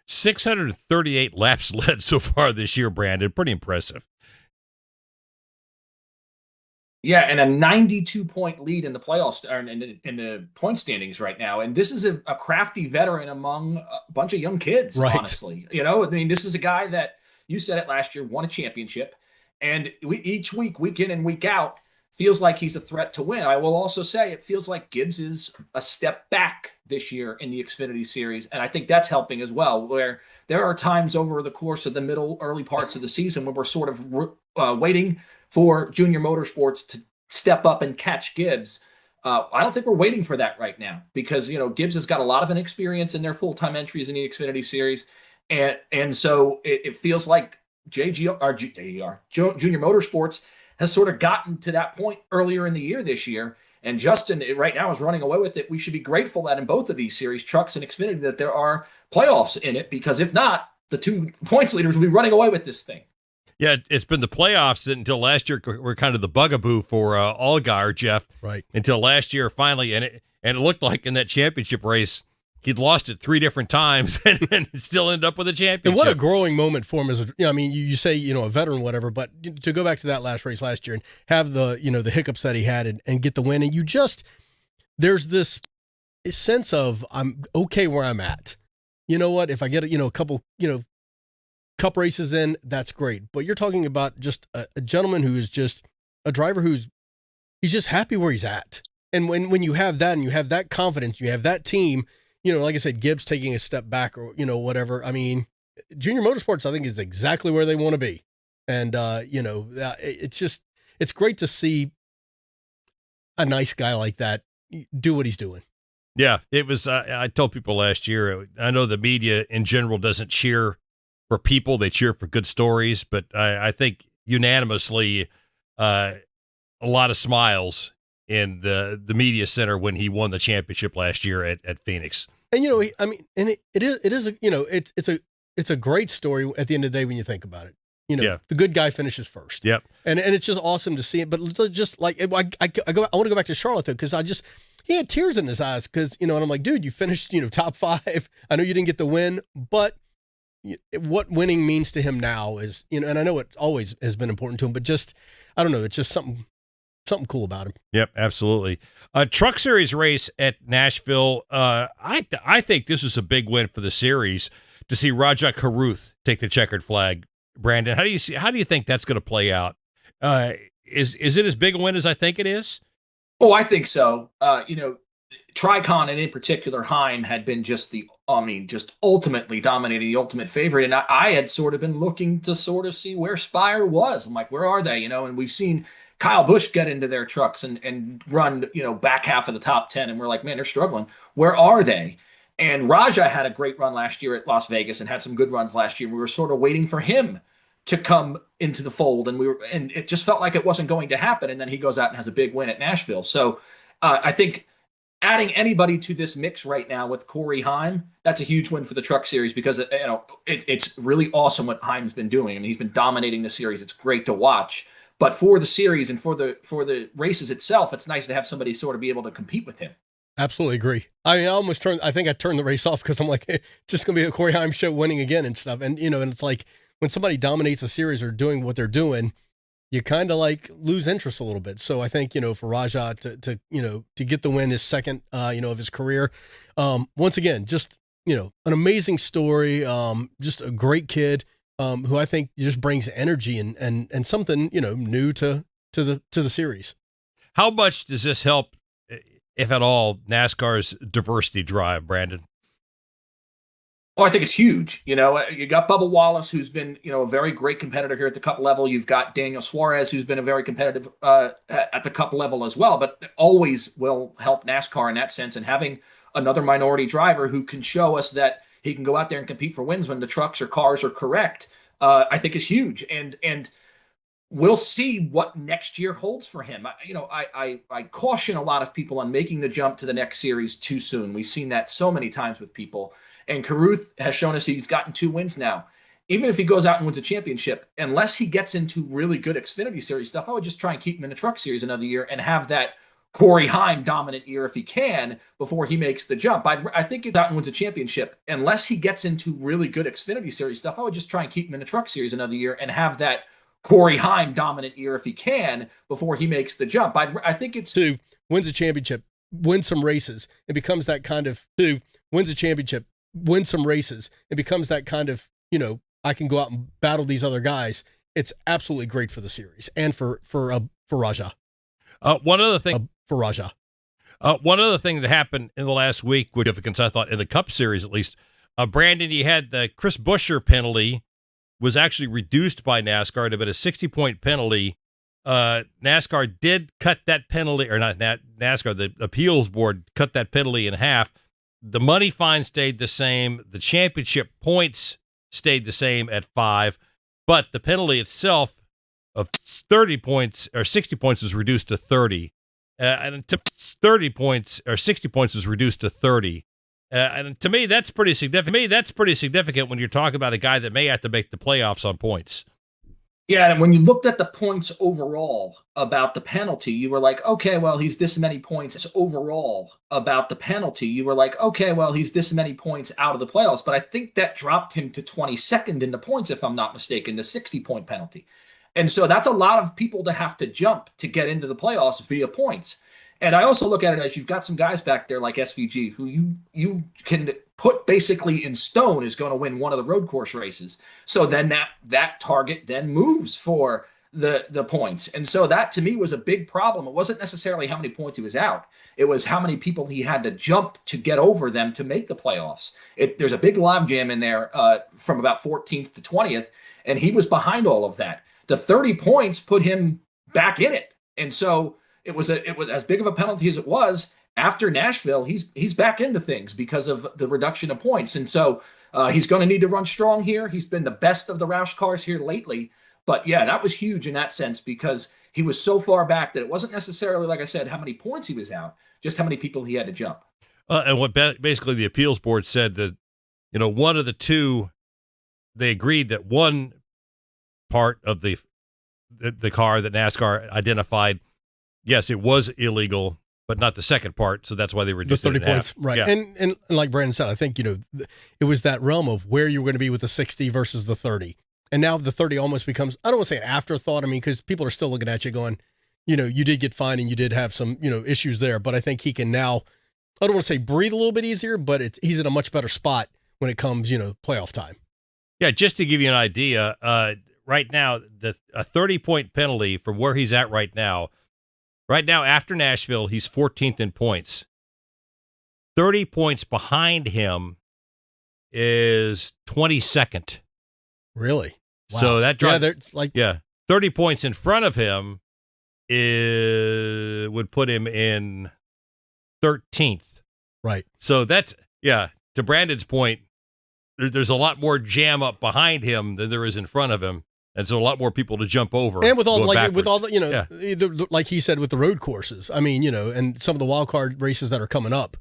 638 laps led so far this year, Brandon. Pretty impressive. Yeah, and a 92-point lead in the playoffs, or in the point standings right now. And this is a crafty veteran among a bunch of young kids, right. Honestly. You know, I mean, this is a guy that, you said it last year, won a championship. And each week, week in and week out, feels like he's a threat to win. I will also say it feels like Gibbs is a step back this year in the Xfinity Series, and I think that's helping as well, where there are times over the course of the early parts of the season when we're sort of waiting for Junior Motorsports to step up and catch Gibbs. I don't think we're waiting for that right now because, you know, Gibbs has got a lot of inexperience in their full-time entries in the Xfinity Series, and so it feels like Junior Motorsports has sort of gotten to that point earlier in the year this year. And Justin right now is running away with it. We should be grateful that in both of these series, Trucks and Xfinity, that there are playoffs in it, because if not, the 2 points leaders will be running away with this thing. Yeah, it's been the playoffs that until last year were kind of the bugaboo for Allgaier, Jeff. Right. Until last year, finally, and it looked like in that championship race, he'd lost it 3 different times and still ended up with a championship. And what a growing moment for him as a, you know, I mean, you say, you know, a veteran, whatever, but to go back to that last race last year and have the, you know, the hiccups that he had and get the win. And you just, there's this sense of, I'm okay where I'm at. You know what? If I get, you know, a couple, you know, cup races in, that's great. But you're talking about just a gentleman who is just a driver he's just happy where he's at. And when you have that and you have that confidence, you have that team, you know, like I said, Gibbs taking a step back or, you know, whatever. I mean, Junior Motorsports, I think, is exactly where they want to be. And, you know, it's just, it's great to see a nice guy like that do what he's doing. Yeah, it was. I told people last year, I know the media in general doesn't cheer for people. They cheer for good stories. But I think unanimously a lot of smiles in the media center when he won the championship last year at Phoenix. And, it is it's a great story at the end of the day when you think about it. The good guy finishes first. Yep. And it's just awesome to see it. But just like, I want to go back to Charlotte, though, because he had tears in his eyes because, and I'm like, dude, you finished, top 5. I know you didn't get the win, but what winning means to him now is, and I know it always has been important to him, but just, I don't know, it's just something cool about him. Yep, absolutely. Truck Series race at Nashville. I think this was a big win for the series to see Rajah Caruth take the checkered flag. Brandon, how do you think that's going to play out? Is it as big a win as I think it is? Oh, I think so. Tricon and in particular Heim had been just ultimately dominating, the ultimate favorite. And I had sort of been looking to sort of see where Spire was. I'm like, where are they? And we've seen Kyle Busch get into their trucks and run, back half of the top 10. And we're like, man, they're struggling. Where are they? And Rajah had a great run last year at Las Vegas and had some good runs last year. We were sort of waiting for him to come into the fold, and it just felt like it wasn't going to happen. And then he goes out and has a big win at Nashville. So I think adding anybody to this mix right now with Corey Heim, that's a huge win for the Truck Series because it's really awesome what Heim's been doing. I mean, he's been dominating the series. It's great to watch. But for the series and for the races itself, it's nice to have somebody sort of be able to compete with him. Absolutely agree. I think I turned the race off because I'm like, it's just going to be a Corey Heim show winning again and stuff. And, and it's like when somebody dominates a series or doing what they're doing, you kind of like lose interest a little bit. So I think, for Rajah to get the win, his second, of his career, once again, just, an amazing story, just a great kid, who I think just brings energy and something, new to the series. How much does this help, if at all, NASCAR's diversity drive, Brandon? Oh, I think it's huge. You got Bubba Wallace, who's been, a very great competitor here at the Cup level. You've got Daniel Suarez, who's been a very competitive at the Cup level as well, but always will help NASCAR in that sense. And having another minority driver who can show us that he can go out there and compete for wins when the trucks or cars are correct, I think is huge. And we'll see what next year holds for him. I caution a lot of people on making the jump to the next series too soon. We've seen that so many times with people. And Caruth has shown us he's gotten 2 wins now. Even if he goes out and wins a championship, unless he gets into really good Xfinity Series stuff, I would just try and keep him in the Truck Series another year and have that Corey Heim dominant year if he can before he makes the jump. I think if that wins a championship, unless he gets into really good Xfinity Series stuff, I would just try and keep him in the Truck Series another year and have that Corey Heim dominant year if he can before he makes the jump. I think it's 2, wins a championship, wins some races. It becomes that kind of 2, wins a championship, win some races. It becomes that kind of, I can go out and battle these other guys. It's absolutely great for the series and for Rajah. One other thing for Rajah. One other thing that happened in the last week, with significance, I thought, in the Cup Series at least, Brandon, you had the Chris Buescher penalty was actually reduced by NASCAR to about a 60-point penalty. NASCAR did cut that penalty, or not NASCAR, the appeals board cut that penalty in half. The money fine stayed the same. The championship points stayed the same at 5, but the penalty itself of 30 points or 60 points was reduced to 30. And to 30 points or 60 points was reduced to 30. And to me, that's pretty significant when you're talking about a guy that may have to make the playoffs on points. Yeah, and when you looked at the points overall about the penalty, you were like, okay, well, he's this many points overall about the penalty. You were like, okay, well, he's this many points out of the playoffs. But I think that dropped him to 22nd in the points, if I'm not mistaken, the 60-point penalty. And so that's a lot of people to have to jump to get into the playoffs via points. And I also look at it as you've got some guys back there like SVG who you can put basically in stone is going to win one of the road course races. So then that target then moves for the points. And so that to me was a big problem. It wasn't necessarily how many points he was out. It was how many people he had to jump to get over them to make the playoffs. There's a big logjam in there from about 14th to 20th, and he was behind all of that. The 30 points put him back in it. And so it was as big of a penalty as it was. After Nashville, he's back into things because of the reduction of points, and so he's going to need to run strong here. He's been the best of the Roush cars here lately, but yeah, that was huge in that sense because he was so far back that it wasn't necessarily, like I said, how many points he was out, just how many people he had to jump. And what basically the appeals board said that, one of the two, they agreed that one part of the car that NASCAR identified, yes, it was illegal, but not the second part, so that's why they reduced the 30 it in points, half. right? Yeah. And like Brandon said, I think it was that realm of where you were going to be with the 60 versus the 30, and now the 30 almost becomes, I don't want to say an afterthought. I mean, because people are still looking at you going, you did get fined and you did have some issues there, but I think he can now, I don't want to say breathe a little bit easier, but he's in a much better spot when it comes playoff time. Yeah, just to give you an idea, right now a 30-point penalty from where he's at right now. Right now, after Nashville, he's 14th in points. 30 points behind him is 22nd. Really? Wow. So that drives, it's like 30 points in front of him would put him in 13th. Right. So that's, to Brandon's point, there's a lot more jam up behind him than there is in front of him. And so a lot more people to jump over. And with all backwards. the, like he said, with the road courses, I mean, and some of the wild card races that are coming up,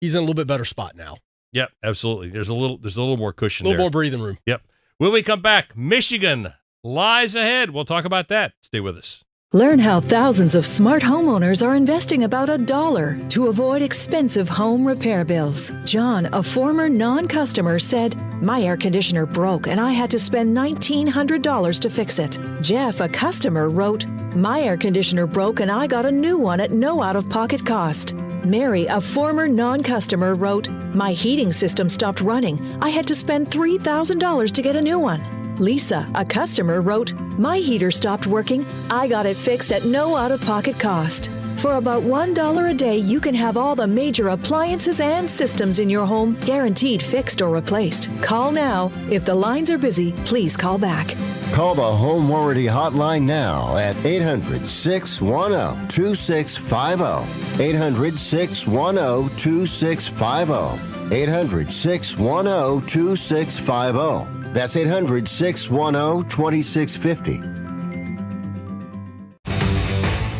he's in a little bit better spot now. Yep, absolutely. There's a little more cushion there. A little there. more breathing room. Yep. When we come back, Michigan lies ahead. We'll talk about that. Stay with us. Learn how thousands of smart homeowners are investing about $1 to avoid expensive home repair bills. John, a former non-customer, said, "My air conditioner broke and I had to spend $1,900 to fix it." Jeff, a customer, wrote, "My air conditioner broke and I got a new one at no out-of-pocket cost." Mary, a former non-customer, wrote, "My heating system stopped running. I had to spend $3,000 to get a new one." Lisa, a customer, wrote, "My heater stopped working. I got it fixed at no out-of-pocket cost." For about $1 a day, you can have all the major appliances and systems in your home guaranteed fixed or replaced. Call now. If the lines are busy, please call back. Call the Home Warranty Hotline now at 800-610-2650. 800-610-2650. 800-610-2650. That's 800-610-2650.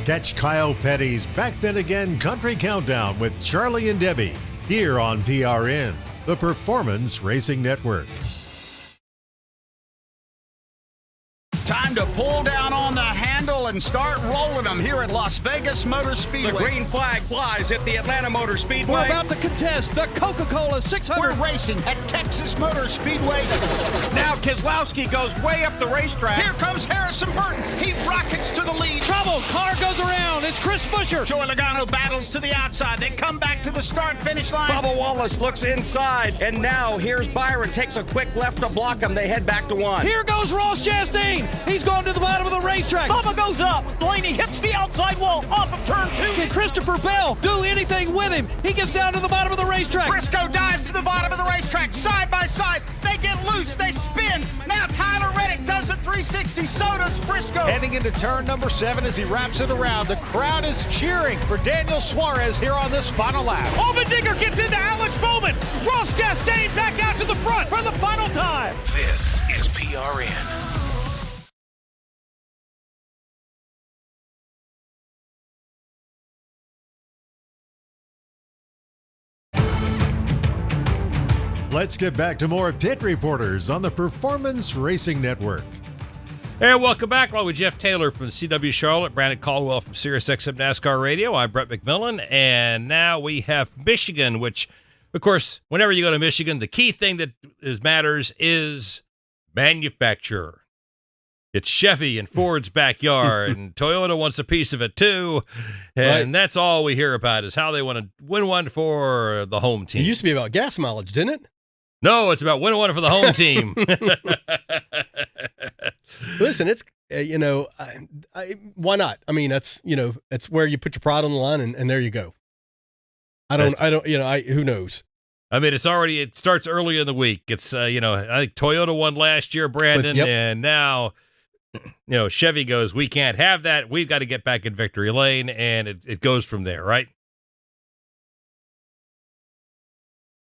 Catch Kyle Petty's Back Then Again Country Countdown with Charlie and Debbie here on PRN, the Performance Racing Network. Time to pull down on the handle and start rolling them here at Las Vegas Motor Speedway. The green flag flies at the Atlanta Motor Speedway. We're about to contest the Coca-Cola 600. We're racing at Texas Motor Speedway. Now Keselowski goes way up the racetrack. Here comes Harrison Burton. He rockets to the lead. Trouble. Car goes around. It's Chris Buescher. Joey Logano battles to the outside. They come back to the start-finish line. Bubba Wallace looks inside. And now here's Byron. Takes a quick left to block him. They head back to one. Here goes Ross Chastain. He's going to the bottom of the racetrack. Bubba goes up. Blaney hits the outside wall off of turn 2. Can Christopher Bell do anything with him? He gets down to the bottom of the racetrack. Briscoe dives to the bottom of the racetrack. Side by side. They get loose. They spin. Now Tyler Reddick does the 360. So does Briscoe. Heading into turn number 7 as he wraps it around. The crowd is cheering for Daniel Suarez here on this final lap. Allmendinger gets into Alex Bowman. Ross Chastain back out to the front for the final time. This is PRN. Let's get back to more Pit Reporters on the Performance Racing Network. And welcome back. Along with Jeff Taylor from CW Charlotte, Brandon Caldwell from SiriusXM NASCAR Radio. I'm Brett McMillan, and now we have Michigan, which, of course, whenever you go to Michigan, the key thing that matters is manufacturer. It's Chevy and Ford's backyard, and Toyota wants a piece of it too. And that's all we hear about is how they want to win one for the home team. It used to be about gas mileage, didn't it? No, it's about winning one for the home team. Listen, it's, why not? I mean, that's where you put your pride on the line and there you go. Who knows? I mean, it starts early in the week. It's, I think Toyota won last year, Brandon, and now Chevy goes, we can't have that. We've got to get back in victory lane, and it goes from there, right?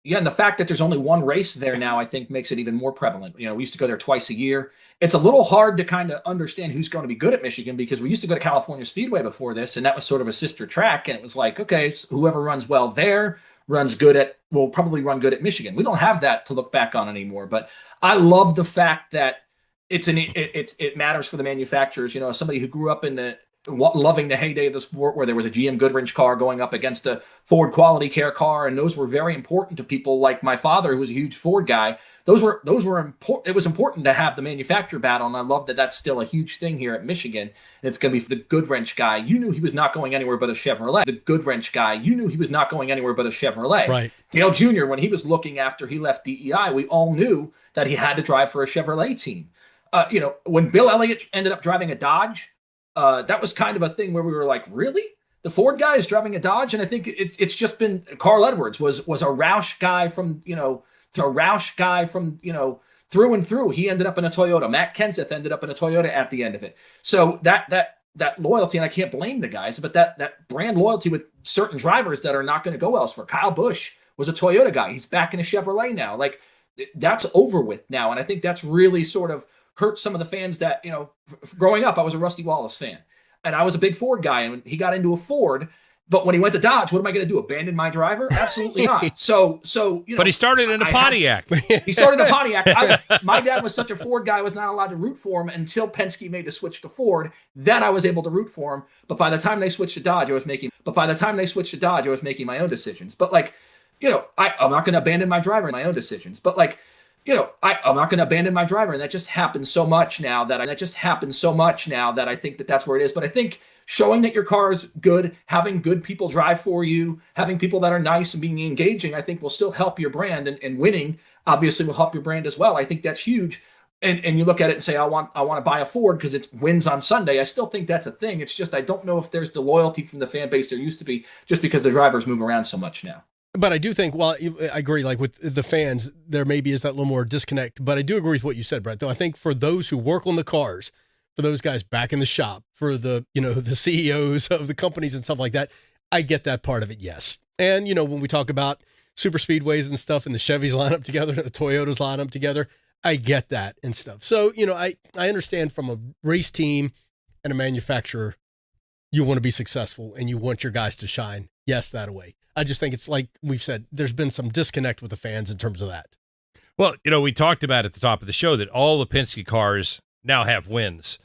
Yeah, and the fact that there's only one race there now, I think, makes it even more prevalent. We used to go there twice a year. It's a little hard to kind of understand who's going to be good at Michigan because we used to go to California Speedway before this, and that was sort of a sister track, and it was like, okay, so whoever runs well there will probably run good at Michigan. We don't have that to look back on anymore, but I love the fact that it matters for the manufacturers. As somebody who grew up in loving the heyday of the sport where there was a GM Goodwrench car going up against a Ford Quality Care car, and those were very important to people like my father, who was a huge Ford guy. Those were important. It was important to have the manufacturer battle, and I love that that's still a huge thing here at Michigan. And it's going to be the Goodwrench guy. You knew he was not going anywhere but a Chevrolet. The Goodwrench guy. You knew he was not going anywhere but a Chevrolet. Right. Dale Jr., when he was looking after he left DEI, we all knew that he had to drive for a Chevrolet team. When Bill Elliott ended up driving a Dodge, that was kind of a thing where we were like, really? The Ford guy is driving a Dodge? And I think it's just been Carl Edwards was a Roush guy from through and through. He ended up in a Toyota. Matt Kenseth ended up in a Toyota at the end of it. So that loyalty, and I can't blame the guys, but that brand loyalty with certain drivers that are not going to go elsewhere. Kyle Busch was a Toyota guy. He's back in a Chevrolet now. Like, that's over with now. And I think that's really sort of hurt some of the fans that, growing up, I was a Rusty Wallace fan and I was a big Ford guy, and he got into a Ford, but when he went to Dodge, what am I going to do? Abandon my driver? Absolutely not. So, but he started in a Pontiac. He started in a Pontiac. My dad was such a Ford guy, I was not allowed to root for him until Penske made the switch to Ford. Then I was able to root for him. But by the time they switched to Dodge, I was making my own decisions. But I'm not going to abandon my driver in my own decisions. But I'm not going to abandon my driver. And that just happens so much now that I think that that's where it is. But I think showing that your car is good, having good people drive for you, having people that are nice and being engaging, I think will still help your brand, and winning obviously will help your brand as well. I think that's huge. And you look at it and say, I want to buy a Ford because it wins on Sunday. I still think that's a thing. It's just, I don't know if there's the loyalty from the fan base there used to be, just because the drivers move around so much now. But I do think, I agree, like with the fans, there maybe is that little more disconnect. But I do agree with what you said, Brett, though. I think for those who work on the cars, for those guys back in the shop, for the CEOs of the companies and stuff like that, I get that part of it, yes. And, when we talk about super speedways and stuff and the Chevys line up together and the Toyotas line up together, I get that and stuff. So, I understand from a race team and a manufacturer, you want to be successful and you want your guys to shine. Yes, that way. I just think it's like we've said, there's been some disconnect with the fans in terms of that. Well, we talked about at the top of the show that all the Penske cars now have wins.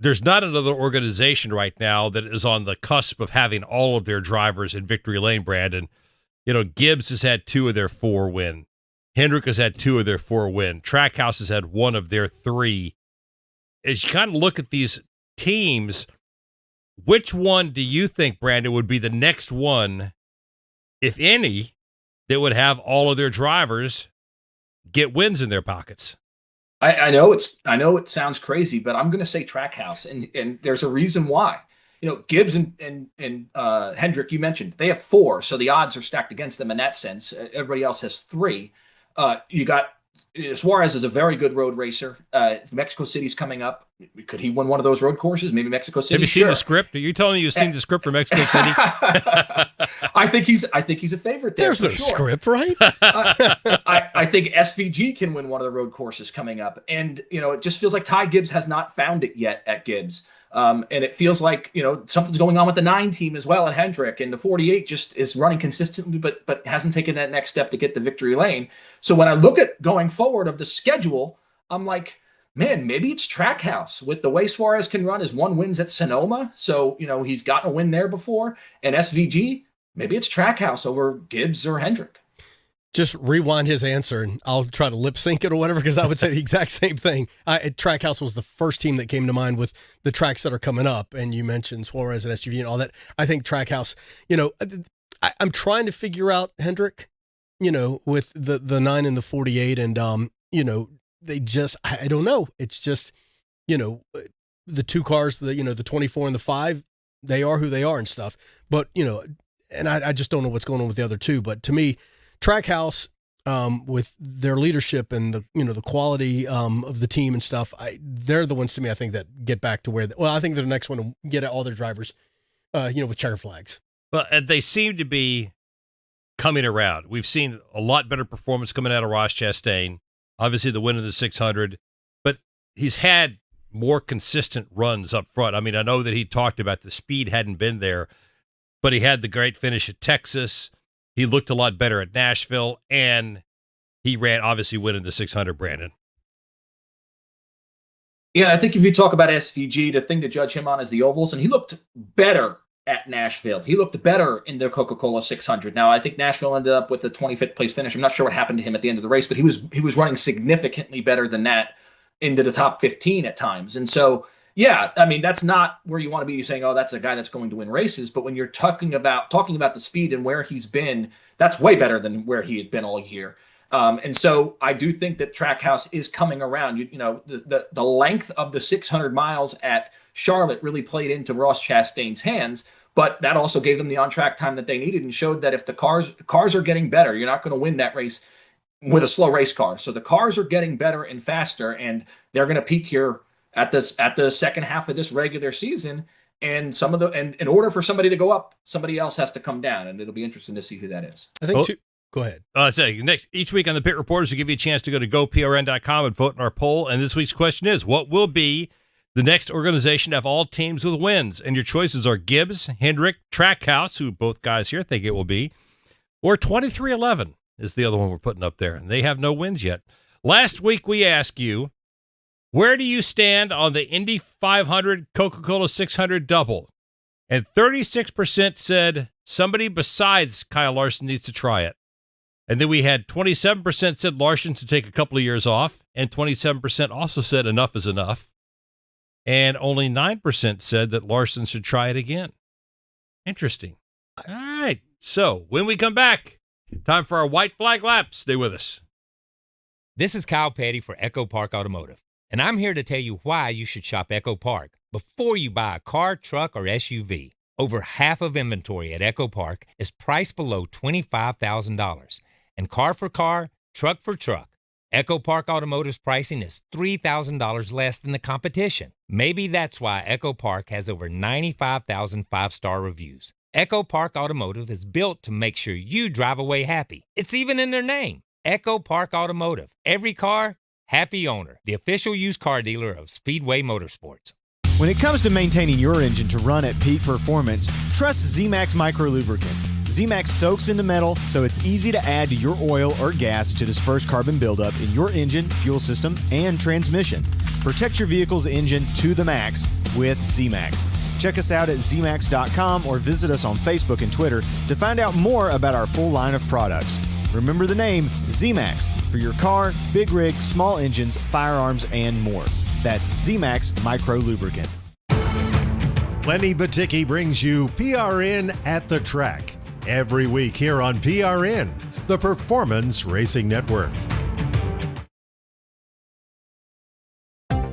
There's not another organization right now that is on the cusp of having all of their drivers in victory lane, Brandon. Gibbs has had 2 of their 4 win. Hendrick has had 2 of their 4 win. Trackhouse has had 1 of their 3. As you kind of look at these teams, which one do you think, Brandon, would be the next one, if any, that would have all of their drivers get wins in their pockets? I know it sounds crazy, but I'm going to say Trackhouse, and there's a reason why. Gibbs and Hendrick, you mentioned, they have 4, so the odds are stacked against them in that sense. Everybody else has 3. You got Suarez is a very good road racer. Mexico City's coming up. Could he win one of those road courses? Maybe Mexico City. Have you seen the script? Are you telling me you've seen the script for Mexico City? I think he's a favorite there. There's no script, right? I think SVG can win one of the road courses coming up, and it just feels like Ty Gibbs has not found it yet at Gibbs. And it feels like, something's going on with the 9 team as well at Hendrick, and the 48 just is running consistently, but hasn't taken that next step to get the victory lane. So when I look at going forward of the schedule, I'm like, man, maybe it's Trackhouse with the way Suarez can run. His 1 wins at Sonoma. So, he's gotten a win there before. And SVG, maybe it's Trackhouse over Gibbs or Hendrick. Just rewind his answer and I'll try to lip sync it or whatever, because I would say the exact same thing. Trackhouse was the first team that came to mind with the tracks that are coming up, and you mentioned Suarez and SUV and all that. I think Trackhouse, I'm trying to figure out Hendrick, with the 9 and the 48, and they just, I don't know. It's just, the 2 cars, the 24 and the 5, they are who they are and stuff. But, and I just don't know what's going on with the other 2. But to me, Trackhouse, with their leadership and the quality of the team and stuff. They're the ones to me, I think, that get back to where. I think they're the next one to get all their drivers, with checker flags. Well, and they seem to be coming around. We've seen a lot better performance coming out of Ross Chastain. Obviously, the win of the 600, but he's had more consistent runs up front. I mean, I know that he talked about the speed hadn't been there, but he had the great finish at Texas. He looked a lot better at Nashville, and he ran, obviously, winning the 600, Brandon. Yeah, I think if you talk about SVG, the thing to judge him on is the ovals, and he looked better at Nashville. He looked better in the Coca-Cola 600. Now, I think Nashville ended up with the 25th place finish. I'm not sure what happened to him at the end of the race, but he was running significantly better than that into the top 15 at times. And so, yeah, I mean, that's not where you want to be saying, oh, that's a guy that's going to win races. But when you're talking about the speed and where he's been, that's way better than where he had been all year. And so I do think that Trackhouse is coming around. The length of the 600 miles at Charlotte really played into Ross Chastain's hands, but that also gave them the on-track time that they needed and showed that if the cars are getting better, you're not going to win that race with a slow race car. So the cars are getting better and faster, and they're going to peak here at the second half of this regular season. And in order for somebody to go up, somebody else has to come down, and it'll be interesting to see who that is. I think go ahead. Each week on the Pit Reporters, we'll give you a chance to go to GoPRN.com and vote in our poll. And this week's question is, what will be the next organization to have all teams with wins? And your choices are Gibbs, Hendrick, Trackhouse, who both guys here think it will be, or 2311 is the other one we're putting up there. And they have no wins yet. Last week, we asked you, where do you stand on the Indy 500 Coca-Cola 600 double? And 36% said somebody besides Kyle Larson needs to try it. And then we had 27% said Larson should take a couple of years off, and 27% also said enough is enough. And only 9% said that Larson should try it again. Interesting. All right. So when we come back, time for our white flag lap. Stay with us. This is Kyle Petty for Echo Park Automotive, and I'm here to tell you why you should shop Echo Park before you buy a car, truck, or SUV. Over half of inventory at Echo Park is priced below $25,000. And car for car, truck for truck, Echo Park Automotive's pricing is $3,000 less than the competition. Maybe that's why Echo Park has over 95,000 five-star reviews. Echo Park Automotive is built to make sure you drive away happy. It's even in their name, Echo Park Automotive. Every car, happy owner. The official used car dealer of Speedway Motorsports. When it comes to maintaining your engine to run at peak performance, trust Z-Max Micro Lubricant. Z-Max soaks into metal, so it's easy to add to your oil or gas to disperse carbon buildup in your engine, fuel system, and transmission. Protect your vehicle's engine to the max with Z-Max. Check us out at zmax.com or visit us on Facebook and Twitter to find out more about our full line of products. Remember the name Z-Max for your car, big rig, small engines, firearms, and more. That's Z-Max Micro Lubricant. Lenny Baticki brings you PRN at the Track every week here on PRN, the Performance Racing Network.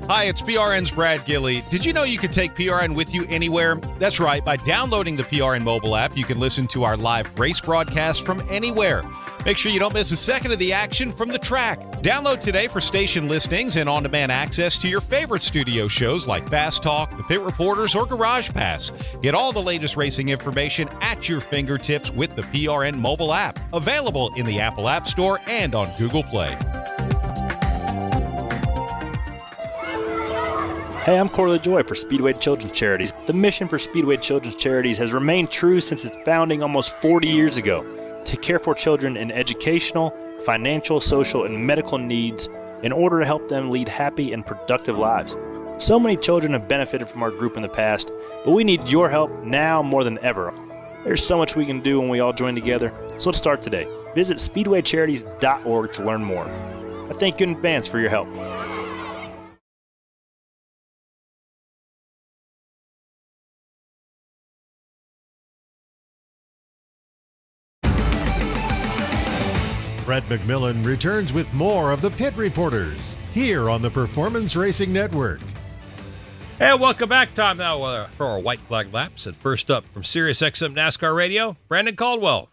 Hi, it's PRN's Brad Gilley. Did you know you can take PRN with you anywhere? That's right. By downloading the PRN mobile app, you can listen to our live race broadcast from anywhere. Make sure you don't miss a second of the action from the track. Download today for station listings and on-demand access to your favorite studio shows like Fast Talk, The Pit Reporters, or Garage Pass. Get all the latest racing information at your fingertips with the PRN mobile app. Available in the Apple App Store and on Google Play. Hey, I'm Corley Joy for Speedway Children's Charities. The mission for Speedway Children's Charities has remained true since its founding almost 40 years ago, to care for children in educational, financial, social, and medical needs in order to help them lead happy and productive lives. So many children have benefited from our group in the past, but we need your help now more than ever. There's so much we can do when we all join together, so let's start today. Visit speedwaycharities.org to learn more. I thank you in advance for your help. Brett McMillan returns with more of the Pit Reporters here on the Performance Racing Network. And welcome back. Time now for our white flag laps. And first up from SiriusXM NASCAR Radio, Brandon Caldwell.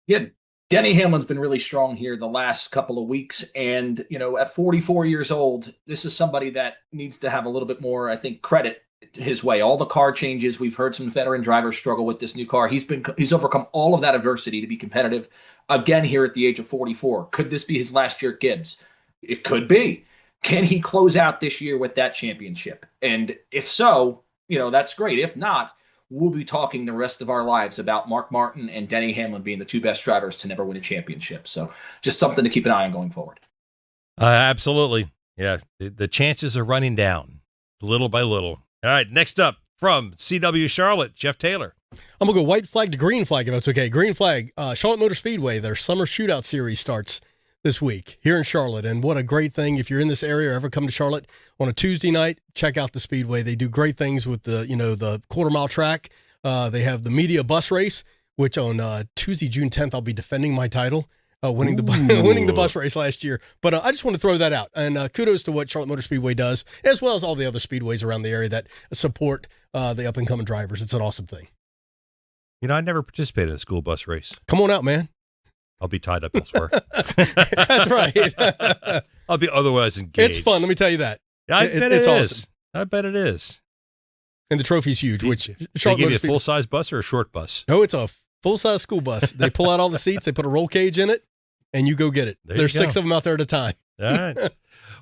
Yeah, Denny Hamlin's been really strong here the last couple of weeks. And, at 44 years old, this is somebody that needs to have a little bit more, I think, credit his way. All the car changes. We've heard some veteran drivers struggle with this new car. He's overcome all of that adversity to be competitive again here at the age of 44. Could this be his last year at Gibbs? It could be. Can he close out this year with that championship? And if so, that's great. If not, we'll be talking the rest of our lives about Mark Martin and Denny Hamlin being the two best drivers to never win a championship. So just something to keep an eye on going forward. Absolutely. Yeah. The chances are running down little by little. All right. Next up from CW Charlotte, Jeff Taylor. I'm going to go white flag to green flag if that's okay. Green flag, Charlotte Motor Speedway, their summer shootout series starts this week here in Charlotte. And what a great thing. If you're in this area or ever come to Charlotte on a Tuesday night, check out the Speedway. They do great things with the quarter-mile track. They have the media bus race, which on Tuesday, June 10th, I'll be defending my title, winning the bus race last year. But I just want to throw that out. And kudos to what Charlotte Motor Speedway does, as well as all the other speedways around the area that support the up-and-coming drivers. It's an awesome thing. I never participated in a school bus race. Come on out, man. I'll be tied up elsewhere. That's right. I'll be otherwise engaged. It's fun, let me tell you that. I bet it's it awesome. is. I bet it is. And the trophy's huge. Which they give you a full-size bus or a short bus? No, it's a full-size school bus. They pull out all the seats, they put a roll cage in it, and you go get it. There's 6 of them out there at a time. All right.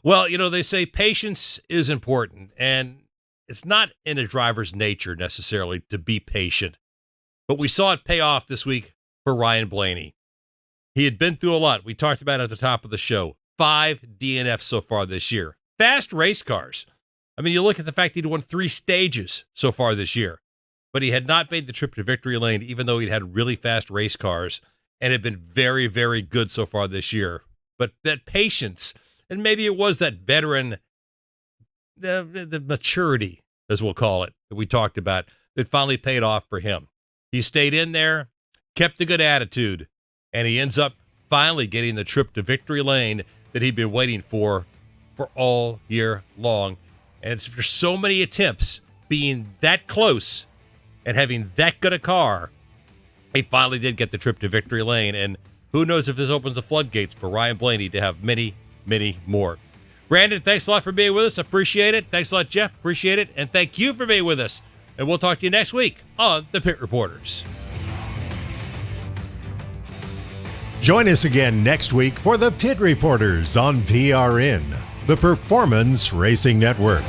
Well, they say patience is important, and it's not in a driver's nature necessarily to be patient. But we saw it pay off this week for Ryan Blaney. He had been through a lot. We talked about it at the top of the show. 5 DNFs so far this year. Fast race cars. I mean, you look at the fact he'd won 3 stages so far this year, but he had not made the trip to victory lane, even though he'd had really fast race cars and had been very, very good so far this year. But that patience, and maybe it was that veteran, the maturity, as we'll call it, that we talked about, that finally paid off for him. He stayed in there, kept a good attitude, and he ends up finally getting the trip to victory lane that he'd been waiting for all year long. And for so many attempts being that close and having that good a car, he finally did get the trip to victory lane. And who knows if this opens the floodgates for Ryan Blaney to have many, many more. Brandon, thanks a lot for being with us. Appreciate it. Thanks a lot, Jeff. Appreciate it. And thank you for being with us. And we'll talk to you next week on The Pit Reporters. Join us again next week for the Pit Reporters on PRN, the Performance Racing Network.